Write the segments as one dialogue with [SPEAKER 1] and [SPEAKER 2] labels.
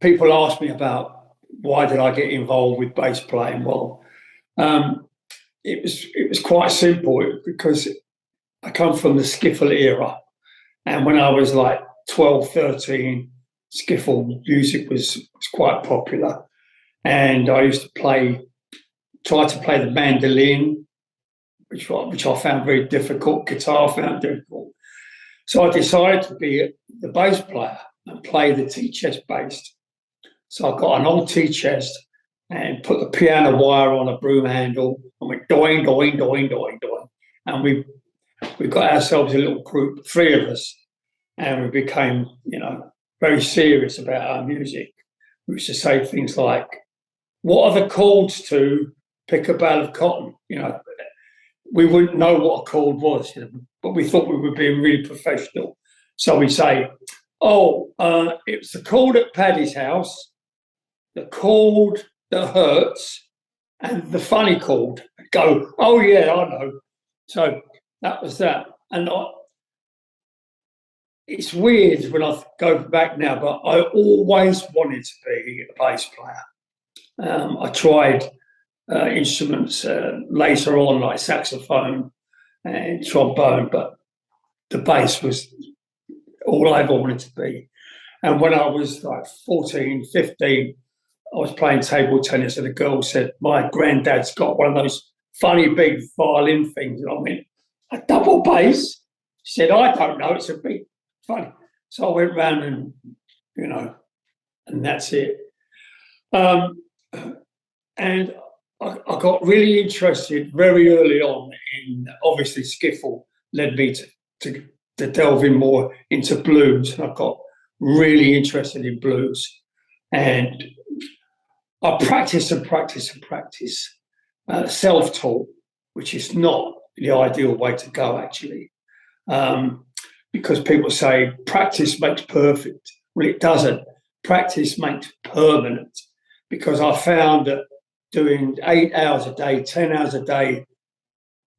[SPEAKER 1] people ask me about why did I get involved with bass playing. Well, um, it was quite simple because I come from the skiffle era, and when I was like 12, 13, skiffle music was quite popular, and I used to try to play the mandolin, which I found very difficult. Guitar found difficult. So I decided to be the bass player and play the tea chest bass. So I got an old tea chest and put the piano wire on a broom handle and went doing, doing, doing, doing, doing. And we got ourselves a little group, three of us, and we became, very serious about our music. We used to say things like, "What are the chords to pick a bale of cotton?" We wouldn't know what a chord was, but we thought we were being really professional. So we'd say, "Oh, it was the chord at Paddy's house, the chord that hurts, and the funny chord." Go, "Oh yeah, I know." So that was that. And it's weird when I go back now, but I always wanted to be a bass player. I tried instruments later on, like saxophone and trombone, but the bass was all I ever wanted to be. And when I was like 14, 15, I was playing table tennis, and a girl said, "My granddad's got one of those funny big violin things." And I went, "A double bass?" She said, "I don't know, it's a big funny." So I went round and that's it. Um, and I got really interested very early on in, obviously, skiffle led me to delve in more into blues, and I got really interested in blues. And I practice and practice and practice, self-taught, which is not the ideal way to go, actually, because people say practice makes perfect. Well, it doesn't. Practice makes permanent, because I found that doing 8 hours a day, 10 hours a day,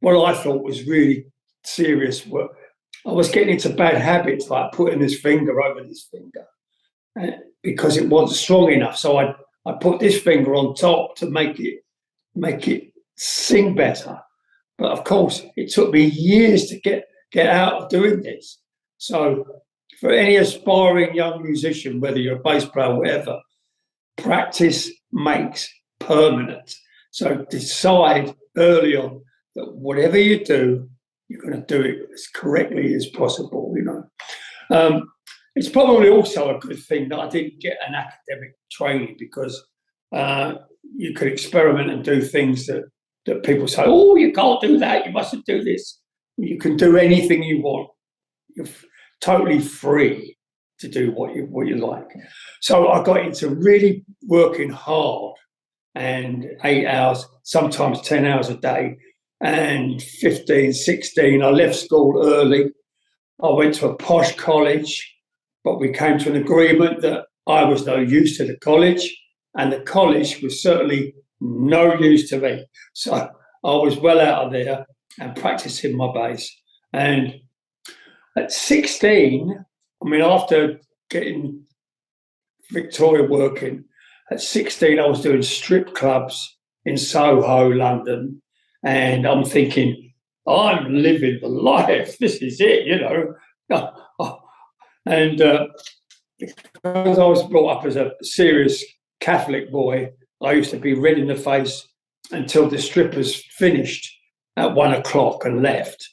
[SPEAKER 1] what I thought was really serious work, I was getting into bad habits, like putting this finger over this finger, because it wasn't strong enough. So I put this finger on top to make it sing better. But of course, it took me years to get out of doing this. So for any aspiring young musician, whether you're a bass player or whatever, practice makes permanent. So decide early on that whatever you do, you're going to do it as correctly as possible. It's probably also a good thing that I didn't get an academic training, because you could experiment and do things that people say, "Oh, you can't do that, you mustn't do this." You can do anything you want. You're totally free to do what you like. So I got into really working hard, and 8 hours, sometimes 10 hours a day, and 15, 16, I left school early. I went to a posh college, but we came to an agreement that I was no use to the college, and the college was certainly no use to me. So I was well out of there and practicing my bass. And at 16, after getting Victoria working, at 16, I was doing strip clubs in Soho, London. And I'm thinking, I'm living the life. This is it, And because I was brought up as a serious Catholic boy, I used to be red in the face until the strippers finished at 1 o'clock and left.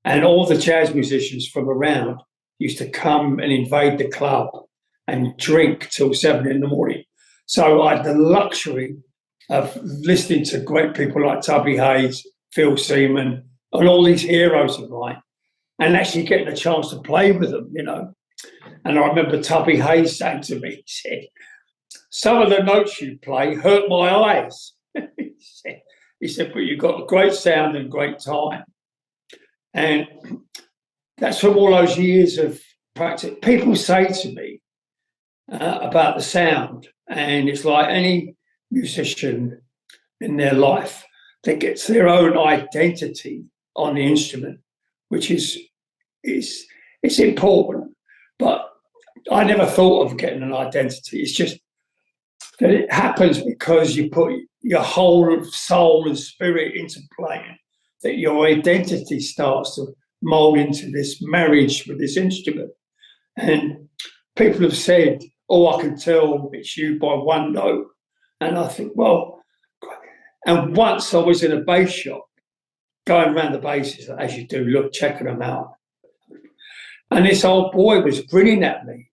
[SPEAKER 1] And all the jazz musicians from around used to come and invade the club and drink till 7 in the morning. So I had the luxury of listening to great people like Tubby Hayes, Phil Seaman, and all these heroes of mine, and actually getting a chance to play with them, And I remember Tubby Hayes saying to me, he said, "Some of the notes you play hurt my eyes." he said, "But you've got a great sound and great time." And that's from all those years of practice. People say to me about the sound, and it's like any musician in their life that gets their own identity on the instrument, which is it's important. But I never thought of getting an identity. It's just that it happens because you put your whole soul and spirit into playing, that your identity starts to mold into this marriage with this instrument. And people have said, oh, I can tell it's you by one note. And I think, well, and once I was in a bass shop, going around the basses, as you do, look, checking them out. And this old boy was grinning at me.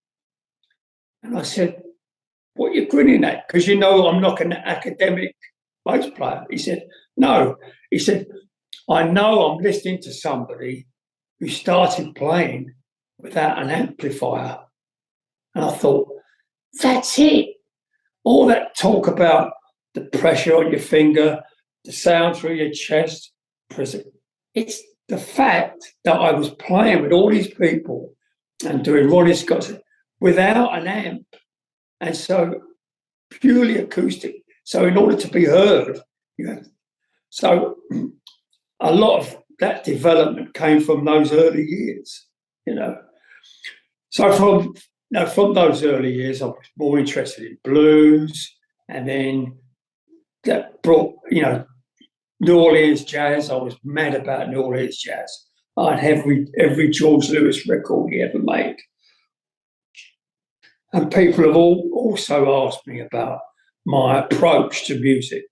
[SPEAKER 1] And I said, what are you grinning at? Because you know I'm not an academic bass player. He said, no. He said, I know I'm listening to somebody who started playing without an amplifier. And I thought, that's it. All that talk about the pressure on your finger, the sound through your chest, it's the fact that I was playing with all these people and doing Ronnie Scott's without an amp. And so purely acoustic. So in order to be heard, so a lot of that development came from those early years, So from those early years, I was more interested in blues, and then that brought, New Orleans jazz. I was mad about New Orleans jazz. I had every George Lewis record he ever made. And people have also asked me about my approach to music.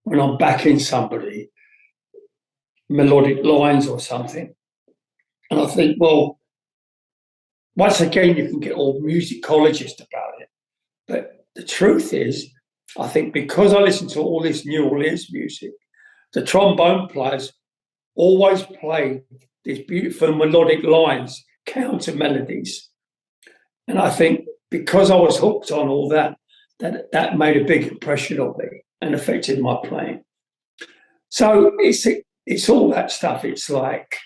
[SPEAKER 1] When I'm backing somebody, melodic lines or something. And I think, well, once again, you can get all musicologists about it. But the truth is, I think because I listen to all this New Orleans music, the trombone players always play these beautiful melodic lines, counter melodies. And I think because I was hooked on all that that made a big impression on me and affected my playing. So it's all that stuff. It's like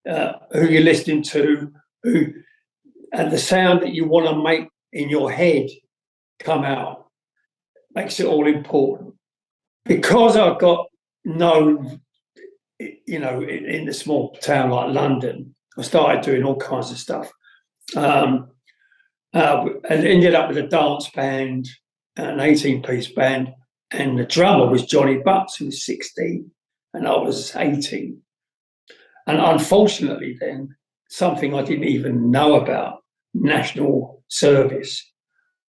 [SPEAKER 1] who you're listening to, and the sound that you want to make in your head come out makes it all important. Because I got known, in a small town like London, I started doing all kinds of stuff. And ended up with a dance band, an 18-piece band, and the drummer was Johnny Butts, who was 16, and I was 18. And unfortunately then, something I didn't even know about, national service,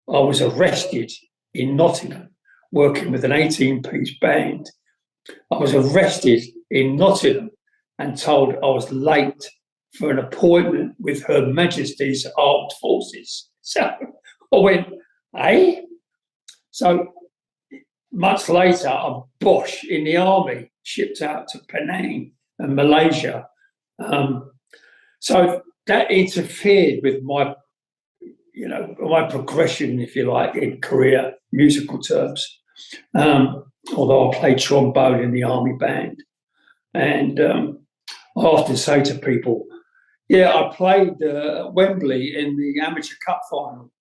[SPEAKER 1] I was arrested in Nottingham, working with an 18-piece band. I was arrested in Nottingham and told I was late for an appointment with Her Majesty's Armed Forces. So I went, eh? So much later, I'm Bosch in the army, shipped out to Penang and Malaysia. So that interfered with my progression, if you like, in career, musical terms. Although I played trombone in the army band. And I often say to people, I played Wembley in the amateur cup final,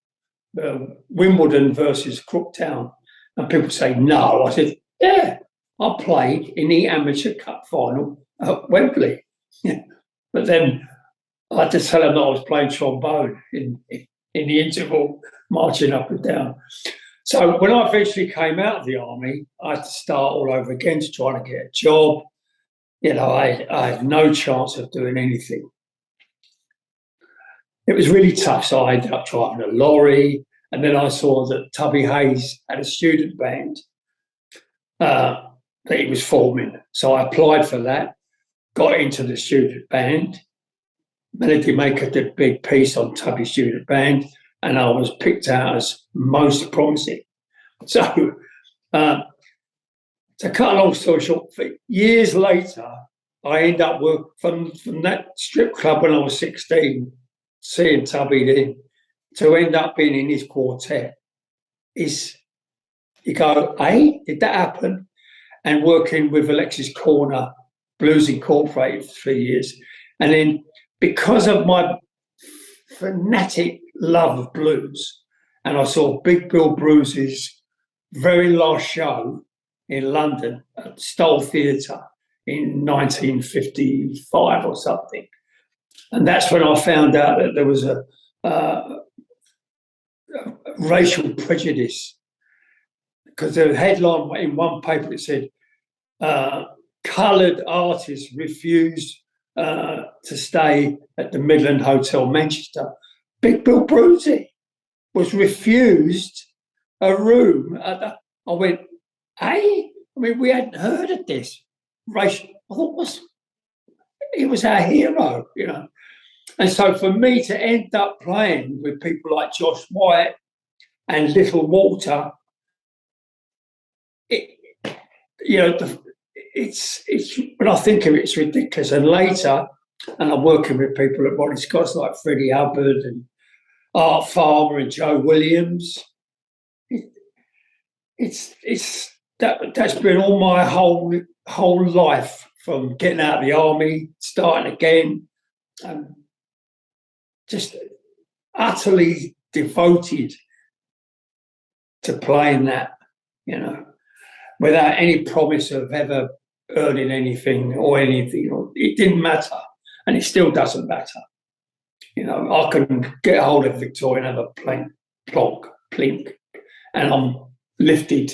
[SPEAKER 1] Wimbledon versus Crooktown. And people say, no. I said, yeah, I played in the amateur cup final at Wembley. But then I had to tell them that I was playing trombone in the interval, marching up and down. So when I eventually came out of the army, I had to start all over again to try to get a job. I had no chance of doing anything. It was really tough, so I ended up driving a lorry, and then I saw that Tubby Hayes had a student band that he was forming. So I applied for that, got into the student band. Melody Maker did a big piece on Tubby's student band, and I was picked out as most promising. So to cut a long story short, for years later, I ended up working from that strip club when I was 16, seeing Tubby then, to end up being in his quartet. You go, hey, did that happen? And working with Alexis Corner, Blues Incorporated for 3 years. And then because of my fanatic love of blues, and I saw Big Bill Bruce's very last show in London at Stoll Theatre in 1955 or something. And that's when I found out that there was racial prejudice, because the headline in one paper that said coloured artists refused to stay at the Midland Hotel, Manchester. Big Bill Brucey was refused a room. I went, hey, I mean, we hadn't heard of this. Racial, I thought he was our hero, you know. And so for me to end up playing with people like Josh White and Little Walter, it's when I think of it, it's ridiculous. And later, and I'm working with people at Bonnie Scott's like Freddie Hubbard and Art Farmer and Joe Williams. That's been all my whole life, from getting out of the army, starting again, just utterly devoted to playing that, you know, without any promise of ever earning anything or anything. It didn't matter, and it still doesn't matter. You know, I can get hold of Victoria and have a plonk, plink, and I'm lifted